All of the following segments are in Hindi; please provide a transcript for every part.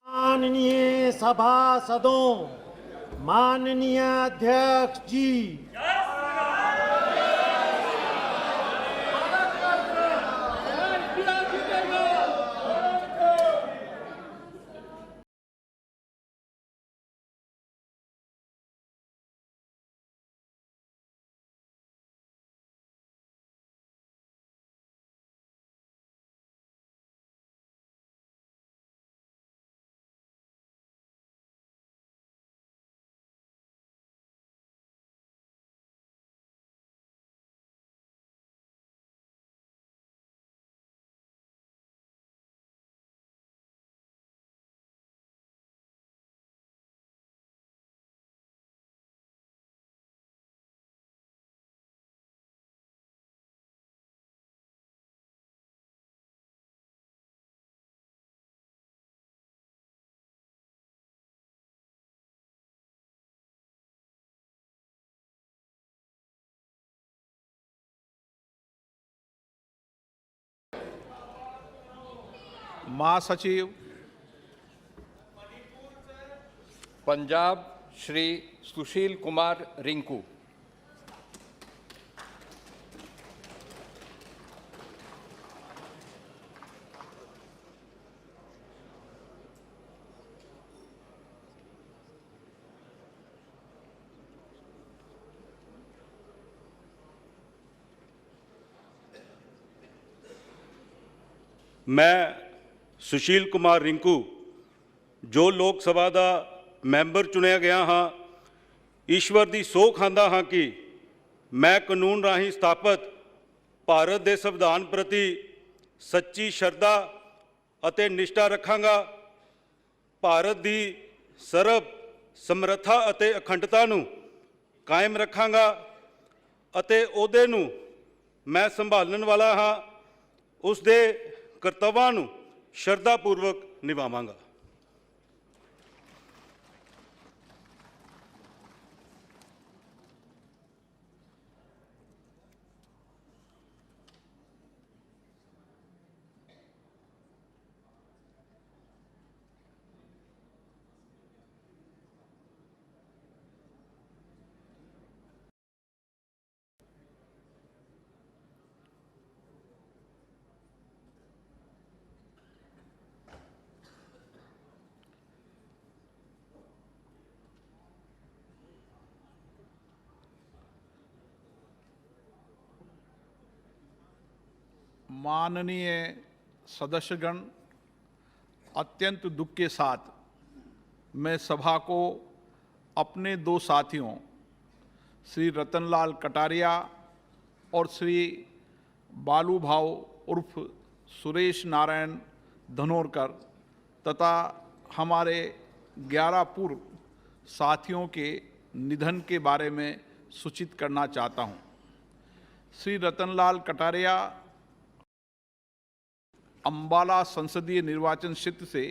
माननीय सभासदों, माननीय अध्यक्ष जी, महासचिव पंजाब श्री सुशील कुमार रिंकू। मैं सुशील कुमार रिंकू जो लोक सभा का मैंबर चुनिया गया हाँ, ईश्वर की सौह खांदा हाँ कि मैं कानून राही स्थापित भारत के संविधान प्रति सच्ची श्रद्धा अते निष्ठा रखांगा। भारत की सर्व समर्था अते अखंडता नूं कायम रखांगा अते ओहदे नूं मैं संभालण वाला हाँ, उस दे कर्तव्यां नूं श्रद्धापूर्वक निभावांगा। माननीय सदस्यगण, अत्यंत दुख के साथ मैं सभा को अपने दो साथियों श्री रतनलाल कटारिया और श्री बालू भाव उर्फ सुरेश नारायण धनोरकर तथा हमारे 11 पूर्व साथियों के निधन के बारे में सूचित करना चाहता हूं। श्री रतनलाल कटारिया अंबाला संसदीय निर्वाचन क्षेत्र से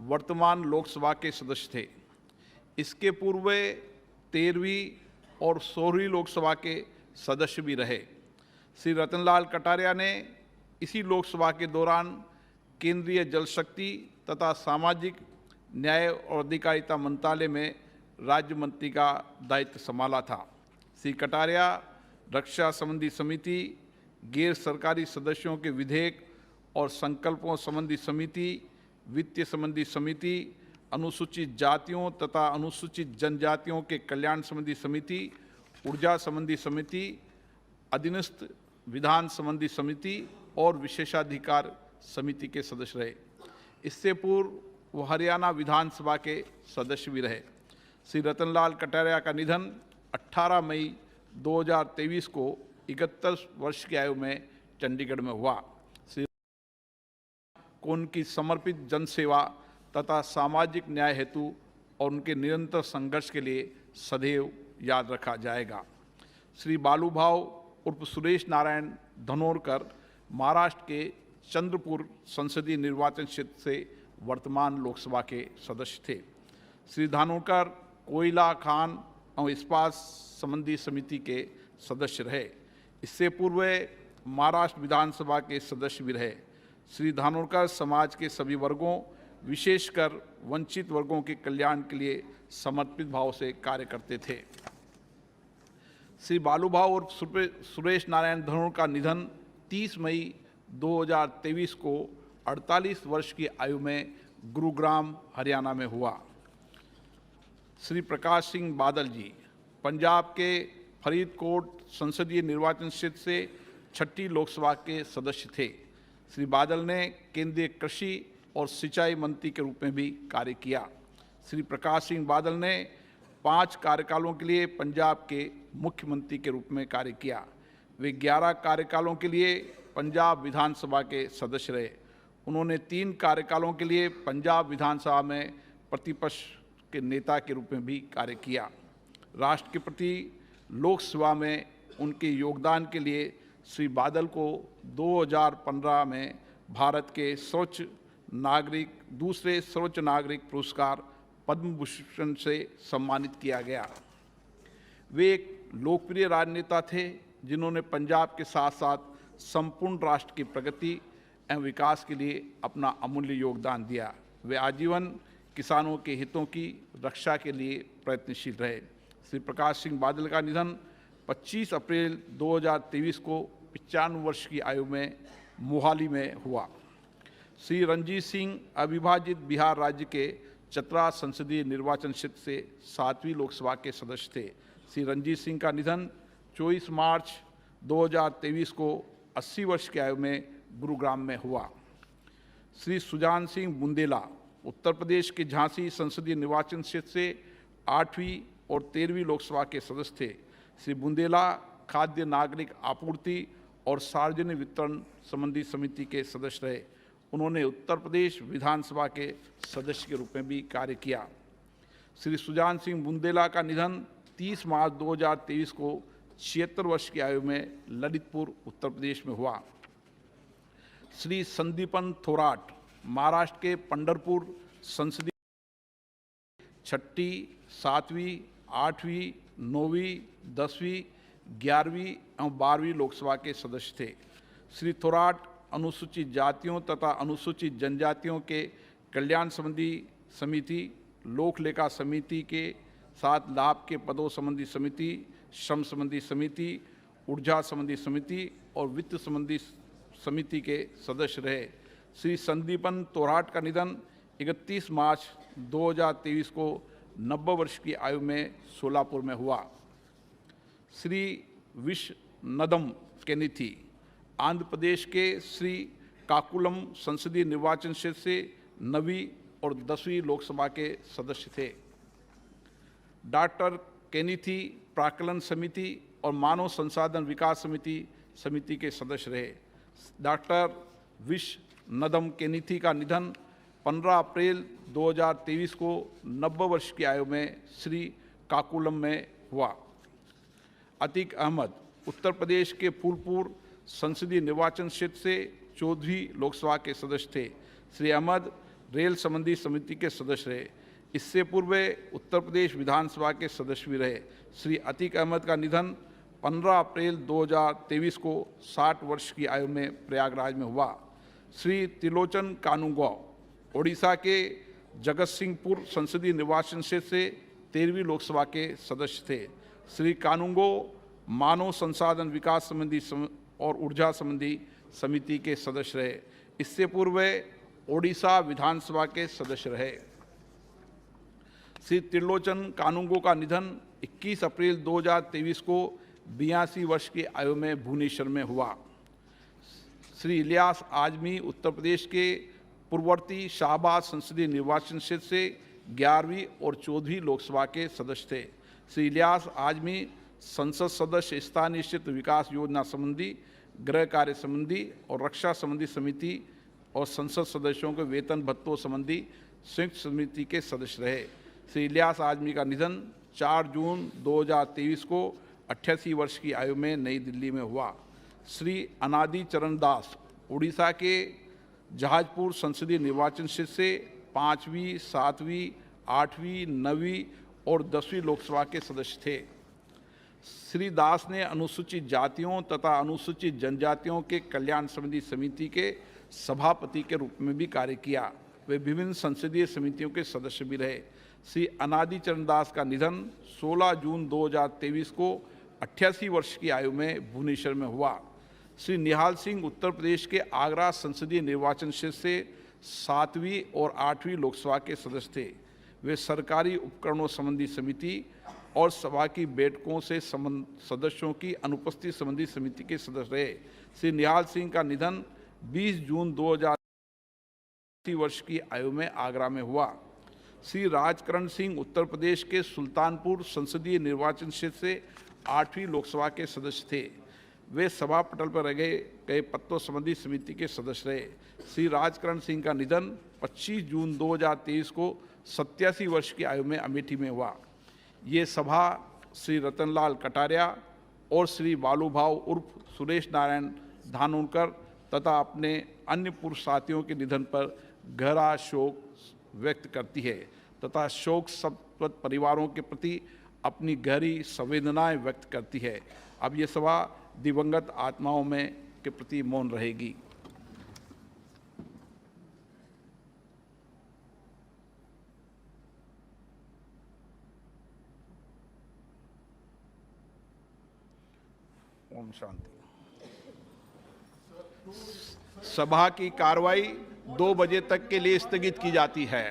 वर्तमान लोकसभा के सदस्य थे। इसके पूर्व 13वीं और 16वीं लोकसभा के सदस्य भी रहे। श्री रतनलाल कटारिया ने इसी लोकसभा के दौरान केंद्रीय जल शक्ति तथा सामाजिक न्याय और अधिकारिता मंत्रालय में राज्य मंत्री का दायित्व संभाला था। श्री कटारिया रक्षा संबंधी समिति, गैर सरकारी सदस्यों के विधेयक और संकल्पों संबंधी समिति, वित्तीय संबंधी समिति, अनुसूचित जातियों तथा अनुसूचित जनजातियों के कल्याण संबंधी समिति, ऊर्जा संबंधी समिति, अधीनस्थ विधान संबंधी समिति और विशेषाधिकार समिति के सदस्य रहे। इससे पूर्व वो हरियाणा विधानसभा के सदस्य भी रहे। श्री रतनलाल कटारिया का निधन 18 मई 2023 को 71 वर्ष की आयु में चंडीगढ़ में हुआ। को उनकी समर्पित जनसेवा तथा सामाजिक न्याय हेतु और उनके निरंतर संघर्ष के लिए सदैव याद रखा जाएगा। श्री बालू भाव उर्फ सुरेश नारायण धनोरकर महाराष्ट्र के चंद्रपुर संसदीय निर्वाचन क्षेत्र से वर्तमान लोकसभा के सदस्य थे। श्री धानोरकर कोयला, खान और इस्पात संबंधी समिति के सदस्य रहे। इससे पूर्व महाराष्ट्र विधानसभा के सदस्य भी रहे। श्री धानोरकर समाज के सभी वर्गों, विशेषकर वंचित वर्गों के कल्याण के लिए समर्पित भाव से कार्य करते थे। श्री बालूभाऊ और सुरेश नारायण धनोर का निधन 30 मई 2023 को 48 वर्ष की आयु में गुरुग्राम, हरियाणा में हुआ। श्री प्रकाश सिंह बादल जी पंजाब के फरीदकोट संसदीय निर्वाचन क्षेत्र से 6ठी लोकसभा के सदस्य थे। श्री बादल ने केंद्रीय कृषि और सिंचाई मंत्री के रूप में भी कार्य किया। श्री प्रकाश सिंह बादल ने 5 कार्यकालों के लिए पंजाब के मुख्यमंत्री के रूप में कार्य किया। वे 11 कार्यकालों के लिए पंजाब विधानसभा के सदस्य रहे। उन्होंने 3 कार्यकालों के लिए पंजाब विधानसभा में प्रतिपक्ष के नेता के रूप में भी कार्य किया। राष्ट्र के प्रति लोकसेवा में उनके योगदान के लिए श्री बादल को 2015 में भारत के दूसरे सर्वोच्च नागरिक पुरस्कार पद्म भूषण से सम्मानित किया गया। वे एक लोकप्रिय राजनेता थे जिन्होंने पंजाब के साथ साथ संपूर्ण राष्ट्र की प्रगति एवं विकास के लिए अपना अमूल्य योगदान दिया। वे आजीवन किसानों के हितों की रक्षा के लिए प्रयत्नशील रहे। श्री प्रकाश सिंह बादल का निधन 25 अप्रैल 2023 को 95 वर्ष की आयु में मोहाली में हुआ। श्री रणजीत सिंह अविभाजित बिहार राज्य के चतरा संसदीय निर्वाचन क्षेत्र से 7वीं लोकसभा के सदस्य थे। श्री रणजीत सिंह का निधन 24 मार्च 2023 को 80 वर्ष की आयु में गुरुग्राम में हुआ। श्री सुजान सिंह बुंदेला उत्तर प्रदेश के झांसी संसदीय निर्वाचन क्षेत्र से 8वीं और 13वीं लोकसभा के सदस्य थे। श्री बुंदेला खाद्य नागरिक आपूर्ति और सार्वजनिक वितरण संबंधी समिति के सदस्य रहे। उन्होंने उत्तर प्रदेश विधानसभा के सदस्य के रूप में भी कार्य किया। श्री सुजान सिंह बुंदेला का निधन 30 मार्च 2023 को 76 वर्ष की आयु में ललितपुर, उत्तर प्रदेश में हुआ। श्री संदीपन थोराट महाराष्ट्र के पंढरपुर संसदीय 6ठी, 7वीं, 8वीं, 9वीं, 10वीं, 11वीं एवं 12वीं लोकसभा के सदस्य थे। श्री थोराट अनुसूचित जातियों तथा अनुसूचित जनजातियों के कल्याण संबंधी समिति, लोक लेखा समिति के साथ लाभ के पदों संबंधी समिति, श्रम संबंधी समिति, ऊर्जा संबंधी समिति और वित्त संबंधी समिति के सदस्य रहे। श्री संदीपन थोराट का निधन 31 मार्च 2023 को 90 वर्ष की आयु में सोलापुर में हुआ। श्री विश्वनदम केनिथी आंध्र प्रदेश के श्री काकुलम संसदीय निर्वाचन क्षेत्र से 9वीं और 10वीं लोकसभा के सदस्य थे। डॉक्टर केनिथी प्राक्कलन समिति और मानव संसाधन विकास समिति के सदस्य रहे। डॉक्टर विश्वनदम केनिथी का निधन 15 अप्रैल 2023 को 90 वर्ष की आयु में श्री काकुलम में हुआ। अतीक अहमद उत्तर प्रदेश के फूलपुर संसदीय निर्वाचन क्षेत्र से 14वीं लोकसभा के सदस्य थे। श्री अहमद रेल संबंधी समिति के सदस्य रहे। इससे पूर्व उत्तर प्रदेश विधानसभा के सदस्य भी रहे। श्री अतीक अहमद का निधन 15 अप्रैल 2023 को 60 वर्ष की आयु में प्रयागराज में हुआ। श्री त्रिलोचन कानूंगो ओडिशा के जगत सिंहपुर संसदीय निर्वाचन क्षेत्र से 13वीं लोकसभा के सदस्य थे। श्री कानूंगो मानव संसाधन विकास संबंधी और ऊर्जा संबंधी समिति के सदस्य रहे। इससे पूर्व ओडिशा विधानसभा के सदस्य रहे। श्री त्रिलोचन कानूंगो का निधन 21 अप्रैल 2023 को 82 वर्ष की आयु में भुवनेश्वर में हुआ। श्री इलियास आजमी उत्तर प्रदेश के पूर्ववर्ती शाहबाद संसदीय निर्वाचन क्षेत्र से 11वीं और 14वीं लोकसभा के सदस्य थे। श्री इलियास आजमी संसद सदस्य स्थानीय क्षेत्र विकास योजना संबंधी, गृह कार्य संबंधी और रक्षा संबंधी समिति और संसद सदस्यों के वेतन भत्तों संबंधी संयुक्त समिति के सदस्य रहे। श्री इलियास आजमी का निधन 4 जून 2023 को 88 वर्ष की आयु में नई दिल्ली में हुआ। श्री अनादि चरण दास उड़ीसा के जहाजपुर संसदीय निर्वाचन क्षेत्र से 5वीं, 7वीं, 8वीं, 9वीं और 10वीं लोकसभा के सदस्य थे। श्री दास ने अनुसूचित जातियों तथा अनुसूचित जनजातियों के कल्याण संबंधी समिति के सभापति के रूप में भी कार्य किया। वे विभिन्न संसदीय समितियों के सदस्य भी रहे। श्री अनादि चरण दास का निधन 16 जून 2023 को 88 वर्ष की आयु में भुवनेश्वर में हुआ। श्री निहाल सिंह उत्तर प्रदेश के आगरा संसदीय निर्वाचन क्षेत्र से 7वीं और 8वीं लोकसभा के सदस्य थे। वे सरकारी उपकरणों संबंधी समिति और सभा की बैठकों से सदस्यों की अनुपस्थिति संबंधी समिति के सदस्य रहे। श्री निहाल सिंह का निधन 20 जून 2023 वर्ष की आयु में आगरा में हुआ। श्री राजकरण सिंह उत्तर प्रदेश के सुल्तानपुर संसदीय निर्वाचन क्षेत्र से 8वीं लोकसभा के सदस्य थे। वे सभा पटल पर रखे गए पत्रों संबंधी समिति के सदस्य रहे। श्री राजकरण सिंह का निधन 25 जून 2023 को 87 वर्ष की आयु में अमेठी में हुआ। ये सभा श्री रतनलाल कटारिया और श्री बालूभाव उर्फ सुरेश नारायण धानोरकर तथा अपने अन्य पूर्व साथियों के निधन पर गहरा शोक व्यक्त करती है तथा शोक संतप्त परिवारों के प्रति अपनी गहरी संवेदनाएं व्यक्त करती है। अब ये सभा दिवंगत आत्माओं में के प्रति मौन रहेगी। ओम शांति। सभा की कार्रवाई 2 बजे तक के लिए स्थगित की जाती है।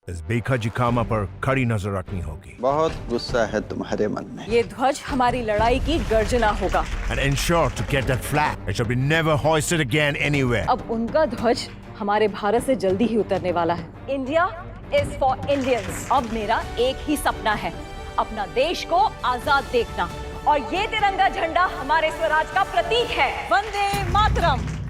इस बेखा जिकामा पर कड़ी नजर रखनी होगी। बहुत गुस्सा है तुम्हारे मन में। ये ध्वज हमारी लड़ाई की गर्जना होगा। And ensure to get that flag. It shall be never hoisted again anywhere. अब उनका ध्वज हमारे भारत से जल्दी ही उतरने वाला है। India is for Indians. अब मेरा एक ही सपना है, अपना देश को आजाद देखना, और ये तिरंगा झंडा हमारे स्वराज का प्रतीक है। वंदे मातरम।